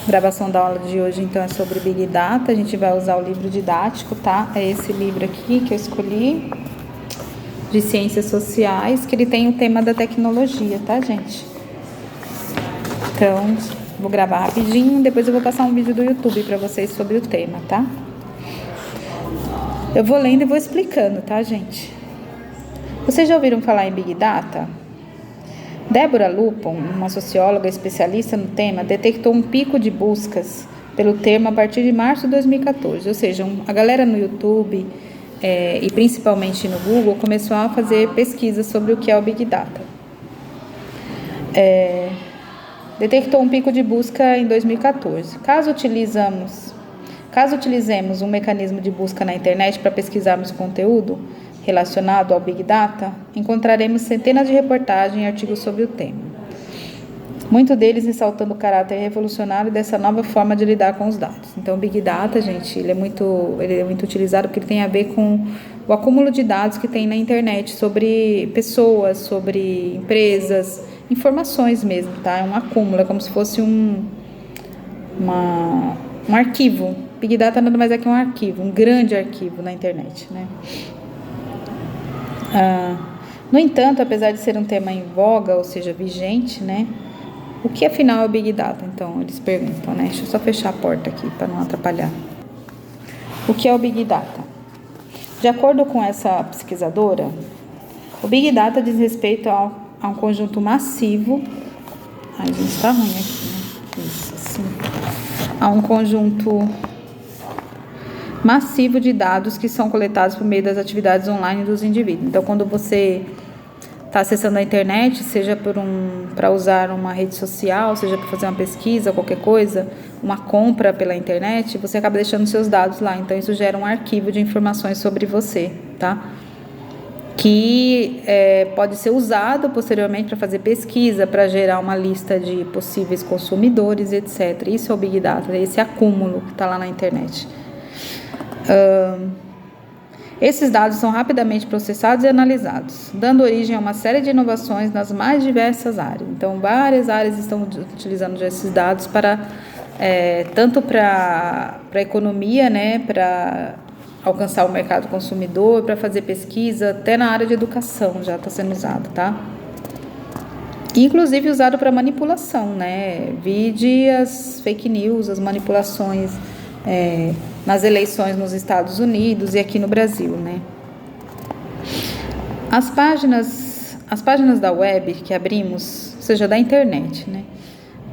A gravação da aula de hoje, então, é sobre Big Data. A gente vai usar o livro didático, tá? É esse livro aqui que eu escolhi, de Ciências Sociais, que ele tem o tema da tecnologia, tá, gente? Então, vou gravar rapidinho, depois eu vou passar um vídeo do YouTube para vocês sobre o tema, tá? Eu vou lendo e vou explicando, tá, gente? Vocês já ouviram falar em Big Data? Débora Lupon, uma socióloga especialista no tema, detectou um pico de buscas pelo termo a partir de março de 2014. Ou seja, a galera no YouTube e principalmente no Google começou a fazer pesquisas sobre o que é o Big Data. Detectou um pico de busca em 2014. Caso utilizemos um mecanismo de busca na internet para pesquisarmos conteúdo relacionado ao Big Data, encontraremos centenas de reportagens e artigos sobre o tema. Muitos deles ressaltando o caráter revolucionário dessa nova forma de lidar com os dados. Então, o Big Data, gente, ele é muito utilizado porque ele tem a ver com o acúmulo de dados que tem na internet sobre pessoas, sobre empresas, informações mesmo, tá? É um acúmulo, é como se fosse um arquivo. Big Data nada mais é que um arquivo, um grande arquivo na internet, né? No entanto, apesar de ser um tema em voga, ou seja, vigente, né? O que afinal é o Big Data? Então, eles perguntam, né? Deixa eu só fechar a porta aqui para não atrapalhar. O que é o Big Data? De acordo com essa pesquisadora, o Big Data diz respeito a um conjunto massivo. Ai, gente, está ruim aqui, né? Isso, assim. A um conjunto massivo de dados que são coletados por meio das atividades online dos indivíduos. Então, quando você está acessando a internet, seja para usar uma rede social, seja para fazer uma pesquisa, qualquer coisa, uma compra pela internet, você acaba deixando seus dados lá. Então, isso gera um arquivo de informações sobre você, tá? Que pode ser usado posteriormente para fazer pesquisa, para gerar uma lista de possíveis consumidores, etc. Isso é o Big Data, esse acúmulo que está lá na internet. Esses dados são rapidamente processados e analisados, dando origem a uma série de inovações nas mais diversas áreas. Então, várias áreas estão utilizando esses dados para tanto para a economia, né, para alcançar o mercado consumidor, para fazer pesquisa, até na área de educação já está sendo usado, tá? Inclusive usado para manipulação, né? Vide as fake news, as manipulações nas eleições nos Estados Unidos e aqui no Brasil, né? As páginas da web que abrimos, ou seja, da internet, né?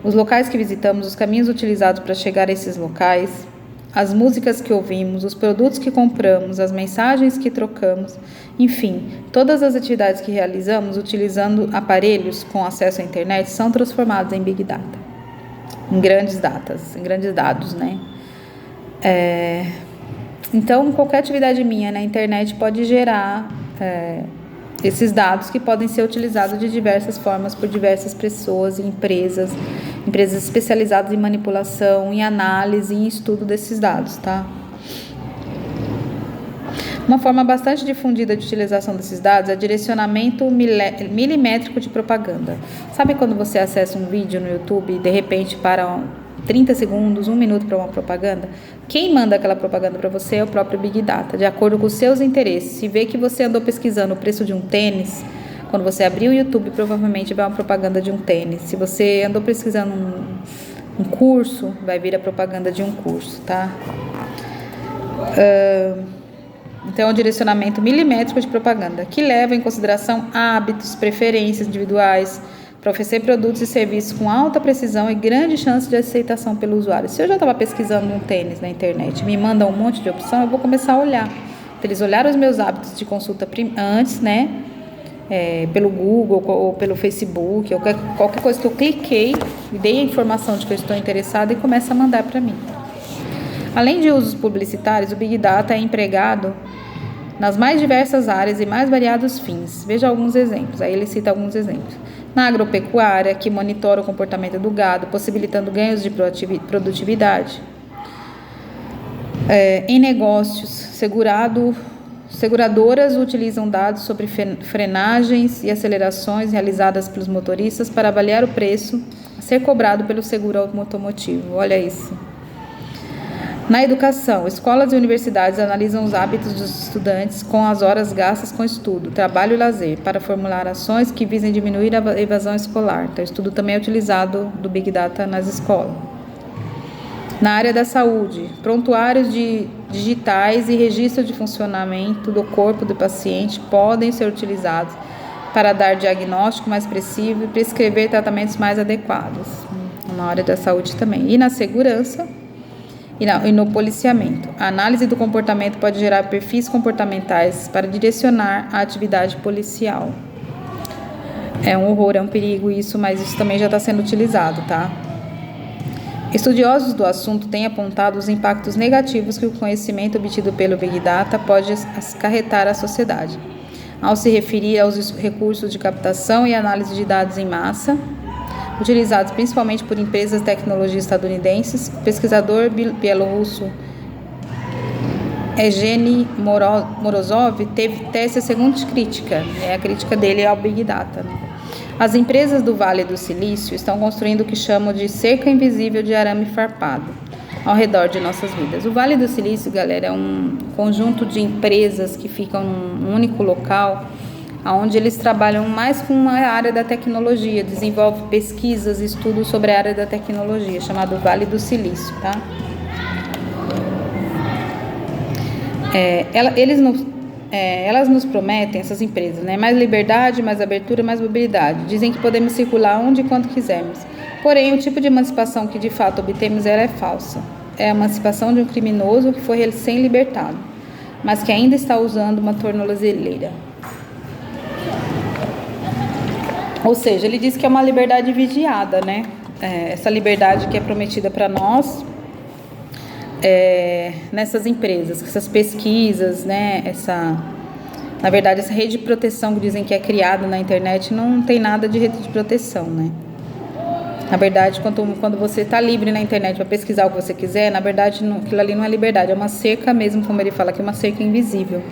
Os locais que visitamos, os caminhos utilizados para chegar a esses locais, as músicas que ouvimos, os produtos que compramos, as mensagens que trocamos, enfim, todas as atividades que realizamos utilizando aparelhos com acesso à internet são transformadas em Big Data, em grandes dados, né? Então, qualquer atividade minha na internet pode gerar esses dados que podem ser utilizados de diversas formas por diversas pessoas e empresas especializadas em manipulação, em análise e em estudo desses dados, tá? Uma forma bastante difundida de utilização desses dados é direcionamento milimétrico de propaganda. Sabe quando você acessa um vídeo no YouTube e de repente para 30 segundos, 1 minuto para uma propaganda? Quem manda aquela propaganda para você é o próprio Big Data, de acordo com os seus interesses. Se vê que você andou pesquisando o preço de um tênis, quando você abrir o YouTube, provavelmente vai uma propaganda de um tênis. Se você andou pesquisando um curso, vai vir a propaganda de um curso, tá? Então, é um direcionamento milimétrico de propaganda, que leva em consideração hábitos, preferências individuais, para oferecer produtos e serviços com alta precisão e grande chance de aceitação pelo usuário. Se eu já estava pesquisando um tênis na internet, me mandam um monte de opção, eu vou começar a olhar. Então, eles olharam os meus hábitos de consulta antes, né? Pelo Google ou pelo Facebook, ou qualquer coisa que eu cliquei, dei a informação de que eu estou interessada e começa a mandar para mim. Além de usos publicitários, o Big Data é empregado nas mais diversas áreas e mais variados fins. Veja alguns exemplos, aí ele cita alguns exemplos. Na agropecuária, que monitora o comportamento do gado, possibilitando ganhos de produtividade. Em negócios, seguradoras utilizam dados sobre frenagens e acelerações realizadas pelos motoristas para avaliar o preço a ser cobrado pelo seguro automotivo. Olha isso. Na educação, escolas e universidades analisam os hábitos dos estudantes com as horas gastas com estudo, trabalho e lazer, para formular ações que visem diminuir a evasão escolar. Então, o estudo também é utilizado do Big Data nas escolas. Na área da saúde, prontuários digitais e registro de funcionamento do corpo do paciente podem ser utilizados para dar diagnóstico mais preciso e prescrever tratamentos mais adequados. Na área da saúde também. E na segurança e no policiamento. A análise do comportamento pode gerar perfis comportamentais para direcionar a atividade policial. É um horror, é um perigo isso, mas isso também já está sendo utilizado, tá? Estudiosos do assunto têm apontado os impactos negativos que o conhecimento obtido pelo Big Data pode acarretar à sociedade, ao se referir aos recursos de captação e análise de dados em massa, utilizados principalmente por empresas de tecnologia estadunidenses. O pesquisador bielorrusso Evgeny Morozov tece a seguinte crítica, a crítica dele ao Big Data. As empresas do Vale do Silício estão construindo o que chamam de cerca invisível de arame farpado ao redor de nossas vidas. O Vale do Silício, galera, é um conjunto de empresas que ficam num único local, onde eles trabalham mais com a área da tecnologia, desenvolvem pesquisas e estudos sobre a área da tecnologia, chamado Vale do Silício, tá? Elas nos prometem, essas empresas, né, mais liberdade, mais abertura, mais mobilidade. Dizem que podemos circular onde e quando quisermos. Porém, o tipo de emancipação que de fato obtemos, ela é falsa. É a emancipação de um criminoso que foi recém-libertado, mas que ainda está usando uma tornozeleira. Ou seja, ele diz que é uma liberdade vigiada, né? Essa liberdade que é prometida para nós nessas empresas, essas pesquisas, né? Na verdade, essa rede de proteção que dizem que é criada na internet não tem nada de rede de proteção, né? Na verdade, quando você está livre na internet para pesquisar o que você quiser, na verdade, aquilo ali não é liberdade, é uma cerca mesmo, como ele fala, que é uma cerca invisível.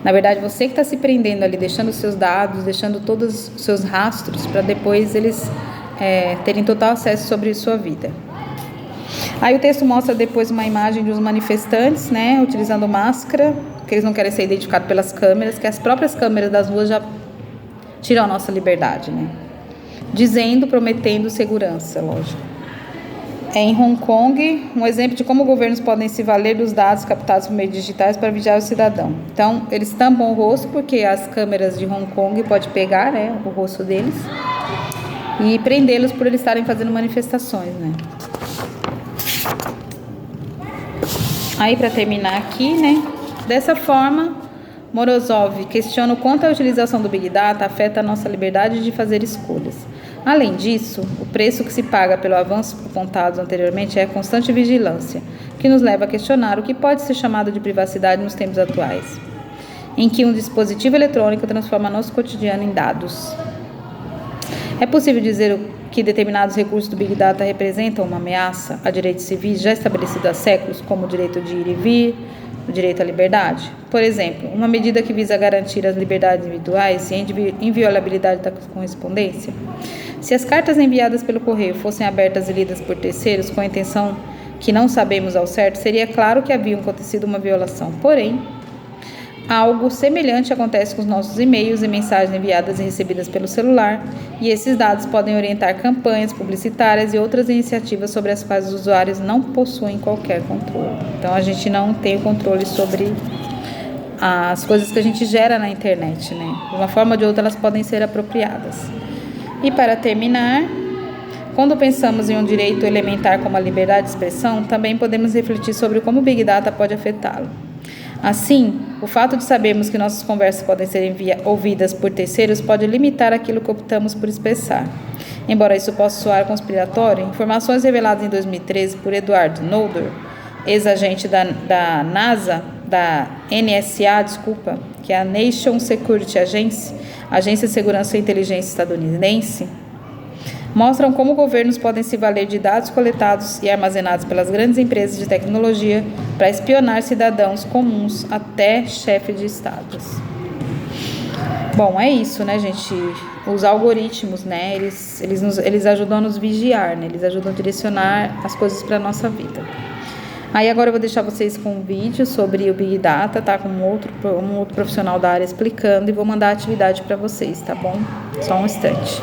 Na verdade, você que está se prendendo ali, deixando os seus dados, deixando todos os seus rastros, para depois eles terem total acesso sobre sua vida. Aí o texto mostra depois uma imagem de uns manifestantes, né, utilizando máscara, porque eles não querem ser identificados pelas câmeras, que as próprias câmeras das ruas já tiram a nossa liberdade, né? Prometendo segurança, lógico. Em Hong Kong, um exemplo de como governos podem se valer dos dados captados por meios digitais para vigiar o cidadão. Então, eles tampam o rosto, porque as câmeras de Hong Kong podem pegar, né, o rosto deles e prendê-los por eles estarem fazendo manifestações, né? Aí, para terminar aqui, né, dessa forma, Morozov questiona o quanto a utilização do Big Data afeta a nossa liberdade de fazer escolhas. Além disso, o preço que se paga pelo avanço apontados anteriormente é a constante vigilância, que nos leva a questionar o que pode ser chamado de privacidade nos tempos atuais, em que um dispositivo eletrônico transforma nosso cotidiano em dados. É possível dizer que determinados recursos do Big Data representam uma ameaça a direitos civis já estabelecidos há séculos, como o direito de ir e vir, o direito à liberdade? Por exemplo, uma medida que visa garantir as liberdades individuais e a inviolabilidade da correspondência? Se as cartas enviadas pelo correio fossem abertas e lidas por terceiros com a intenção que não sabemos ao certo, seria claro que havia acontecido uma violação. Porém, algo semelhante acontece com os nossos e-mails e mensagens enviadas e recebidas pelo celular, e esses dados podem orientar campanhas publicitárias e outras iniciativas sobre as quais os usuários não possuem qualquer controle. Então, a gente não tem o controle sobre as coisas que a gente gera na internet, né? De uma forma ou de outra, elas podem ser apropriadas. E para terminar, quando pensamos em um direito elementar como a liberdade de expressão, também podemos refletir sobre como o Big Data pode afetá-lo. Assim, o fato de sabermos que nossas conversas podem ser ouvidas por terceiros pode limitar aquilo que optamos por expressar. Embora isso possa soar conspiratório, informações reveladas em 2013 por Edward Snowden, ex-agente da NASA, da NSA, que é a National Security Agency, Agência de Segurança e Inteligência estadunidense, mostram como governos podem se valer de dados coletados e armazenados pelas grandes empresas de tecnologia para espionar cidadãos comuns até chefes de estados. Bom, é isso, né, gente? os algoritmos, né? Eles ajudam a nos vigiar, né? Eles ajudam a direcionar as coisas para a nossa vida. Aí agora eu vou deixar vocês com um vídeo sobre o Big Data, tá? Com um outro profissional da área explicando, e vou mandar a atividade para vocês, tá bom? Só um instante.